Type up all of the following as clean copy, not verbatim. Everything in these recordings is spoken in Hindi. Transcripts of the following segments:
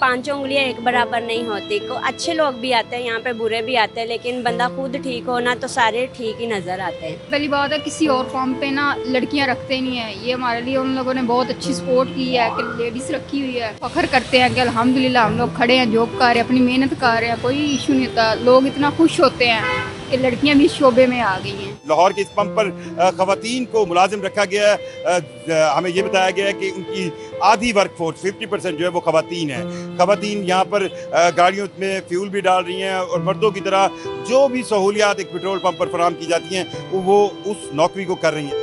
पांचों उंगलियां एक बराबर नहीं होती। को अच्छे लोग भी आते हैं यहाँ पे, बुरे भी आते हैं, लेकिन बंदा खुद ठीक हो ना तो सारे ठीक ही नजर आते हैं। पहली बात है, किसी और फॉर्म पे ना लड़कियां रखते नहीं है। ये हमारे लिए उन लोगों ने बहुत अच्छी सपोर्ट की है कि लेडीज रखी हुई है। फख्र करते हैं कि अल्हम्दुलिल्लाह हम लोग खड़े हैं, जॉब कर रहे हैं, अपनी मेहनत कर रहे हैं, कोई इशू नहीं होता। लोग इतना खुश होते हैं कि लड़कियां भी इस शोबे में आ गई हैं। लाहौर के इस पंप पर खवातीन को मुलाजिम रखा गया है। हमें ये बताया गया है कि उनकी आधी वर्कफोर्स 50% जो है वो खवातीन है। खवातीन यहाँ पर गाड़ियों में फ्यूल भी डाल रही हैं और मर्दों की तरह जो भी सहूलियात एक पेट्रोल पंप पर फराहम की जाती हैं वो उस नौकरी को कर रही हैं।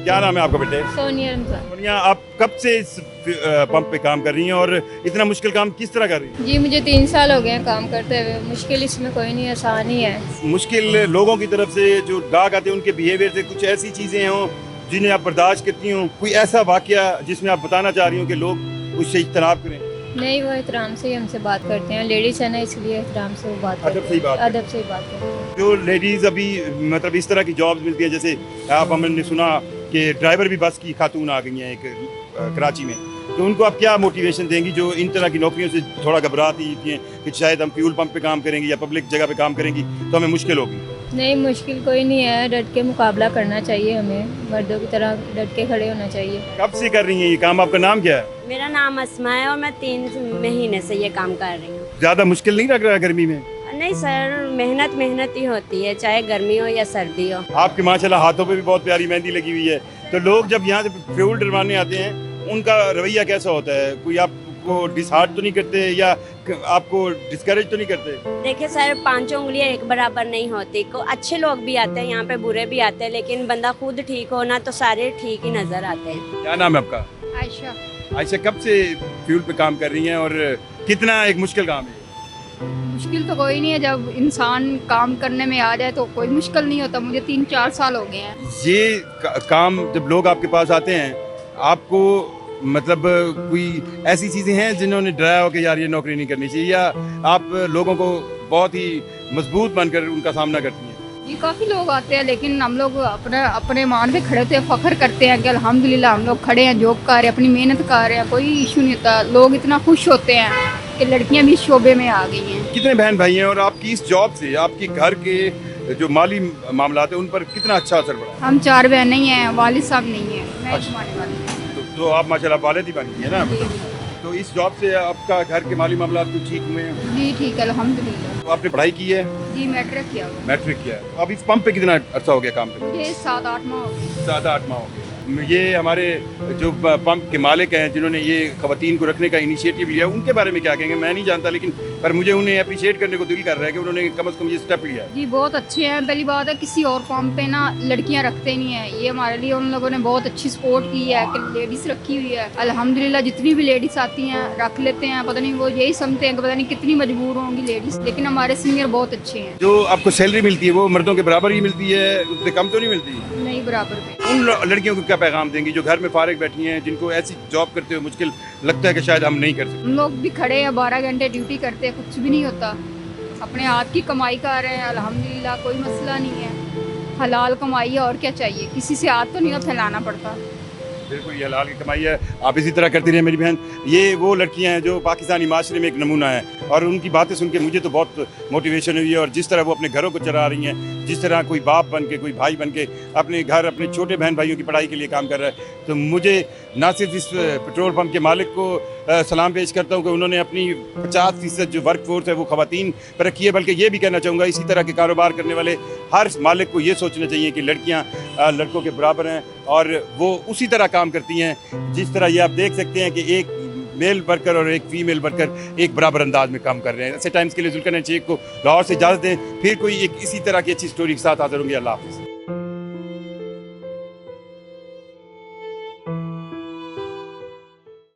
क्या नाम है आपका बेटे? सोनिया। सोनिया, आप कब से इस पंप पे काम कर रही हैं और इतना मुश्किल काम किस तरह कर रही हैं? जी मुझे 3 साल हो गए हैं काम करते हुए। मुश्किल इसमें कोई नहीं, आसान ही है। मुश्किल लोगों की तरफ से जो गाहक आते हैं उनके बिहेवियर से कुछ ऐसी चीज़ें हों जिन्हें आप बर्दाश्त करती हों, कोई ऐसा वाकया जिसमें आप बताना चाह रही हो कि लोग उससे इज्तनाब करें? नहीं, वो एहतराम से ही हमसे बात करते हैं। लेडीज है ना, इसलिए एहतराम से वो बात करते हैं। अदब से ही बात करते हैं। अदब से ही बात करते हैं। जो लेडीज़ अभी मतलब इस तरह की जॉब्स मिलती हैं, जैसे आप हमने सुना कि ड्राइवर भी बस की खातून आ गई हैं एक कराची में, तो उनको आप क्या मोटिवेशन देंगी जो इन तरह की नौकरियों से थोड़ा घबराती हैं कि शायद हम फ्यूल पंप पे काम करेंगी या पब्लिक जगह पे काम करेंगी तो हमें मुश्किल होगी? नहीं, मुश्किल कोई नहीं है। डट के मुकाबला करना चाहिए हमें, मर्दों की तरह डट के खड़े होना चाहिए। कब से कर रही हैं ये काम? आपका नाम क्या है? मेरा नाम अस्मा है और मैं 3 महीने से ये काम कर रही हूँ। ज़्यादा मुश्किल नहीं लग रहा गर्मी में? नहीं सर, मेहनत ही होती है, चाहे गर्मी हो या सर्दी हो। आपके माशाल्लाह हाथों पे भी बहुत प्यारी मेहंदी लगी हुई है। तो लोग जब यहाँ से फ्यूल डलवाने आते हैं उनका रवैया कैसा होता है? कोई आपको डिसहार्ट तो नहीं करते या आपको डिस्करेज तो नहीं करते? देखिए सर, पांचों उंगलियां एक बराबर नहीं होती। को अच्छे लोग भी आते हैं यहाँ पे, बुरे भी आते हैं, लेकिन बंदा खुद ठीक हो ना तो सारे ठीक ही नजर आते हैं। क्या नाम है आपका? आयशा। आयशा, कब से फ्यूल पे काम कर रही हैं और कितना एक मुश्किल काम है? मुश्किल तो कोई नहीं है, जब इंसान काम करने में आ जाए तो कोई मुश्किल नहीं होता। मुझे 3-4 साल हो गए हैं। ये काम जब लोग आपके पास आते हैं आपको मतलब कोई ऐसी चीज़ें हैं जिन्होंने डराया हो कि यार ये नौकरी नहीं करनी चाहिए, या आप लोगों को बहुत ही मजबूत बनकर उनका सामना करती हैं? जी काफ़ी लोग आते हैं, लेकिन हम लोग अपने मान पे खड़े होते हैं, फख्र करते हैं कि अल्हम्दुलिल्लाह हम लोग खड़े हैं, जॉब कर रहे हैं, अपनी मेहनत कर रहे हैं, कोई इशू नहीं होता। लोग इतना खुश होते हैं कि लड़कियां भी इस शोबे में आ गई हैं। कितने बहन भाई हैं और आपकी इस जॉब से आपके घर के जो माली मामलात हैं उन पर कितना अच्छा असर पड़ा? हम 4 बहनें ही हैं, वालिद साहब नहीं है, मैं कमाने वाली हूँ। तो आप माशाल्लाह वालिद ही बन गई है ना? तो इस जॉब से आपका घर के माली मामलात कुछ ठीक हुए हैं? जी ठीक है, अल्हम्दुलिल्लाह। तो आपने पढ़ाई की है? जी मैट्रिक किया हुआ। मैट्रिक किया है। अब इस पंप पे कितना अर्सा हो गया काम करते? ये 7-8 माह हो गए। 7-8 माह हो गए। ये हमारे जो पंप के मालिक हैं जिन्होंने ये खवातीन को रखने का इनिशिएटिव लिया, उनके बारे में क्या कहेंगे? मैं नहीं जानता, लेकिन पर मुझे उन्हें अप्रिशिएट करने को दिल कर रहा है कि उन्होंने कम से कम ये स्टेप लिया है। जी बहुत अच्छे हैं। पहली बात है, किसी और फॉर्म पे ना लड़कियां रखते नहीं है। ये हमारे लिए उन लोगों ने बहुत अच्छी सपोर्ट की है कि लेडीज रखी हुई है। अल्हम्दुलिल्लाह जितनी भी लेडीज आती हैं रख लेते हैं। पता नहीं वो यही समझते हैं कि पता नहीं कितनी मजबूर होंगी लेडीज, लेकिन हमारे सीनियर बहुत अच्छे हैं। जो आपको सैलरी मिलती है वो मर्दों के बराबर ही मिलती है, उससे कम तो नहीं मिलती? नहीं, बराबर पे। उन लड़कियों को क्या पैगाम देंगी जो घर में फारिग बैठी हैं, जिनको ऐसी जॉब करते हुए मुश्किल लगता है कि शायद हम नहीं कर सकते? हम लोग भी खड़े हैं, 12 घंटे ड्यूटी करते हैं, कुछ भी नहीं होता। अपने हाथ की कमाई कर रहे हैं, अल्हम्दुलिल्लाह कोई मसला नहीं है। हलाल कमाई है, और क्या चाहिए? किसी से हाथ तो नहीं फैलाना पड़ता। बिल्कुल, ये हलाल की कमाई है। आप इसी तरह करती रहिए मेरी बहन। ये वो लड़कियां हैं जो पाकिस्तानी माशरे में एक नमूना है, और उनकी बातें सुन के मुझे तो बहुत मोटिवेशन हुई है। और जिस तरह वो अपने घरों को चला रही हैं, जिस तरह कोई बाप बन के, कोई भाई बन के अपने घर, अपने छोटे बहन भाइयों की पढ़ाई के लिए काम कर रहा है, तो मुझे ना सिर्फ इस पेट्रोल पंप के मालिक को सलाम पेश करता हूँ कि उन्होंने अपनी 50% जो वर्क फोर्स है वो खवातीन पर रखी है, बल्कि ये भी कहना चाहूँगा इसी तरह के कारोबार करने वाले हर मालिक को ये सोचना चाहिए कि लड़कियाँ लड़कों के बराबर हैं और वो उसी तरह काम करती हैं जिस तरह ये आप देख सकते हैं कि एक मेल वर्कर और एक फीमेल वर्कर एक बराबर अंदाज में काम कर रहे हैं। ऐसे टाइम्स के लिए जुल्करनैन शेख को लाहौर से इजाज़त दें, फिर कोई एक इसी तरह की अच्छी स्टोरी के साथ हाजिर होंगे। अल्लाह हाफ़िज़।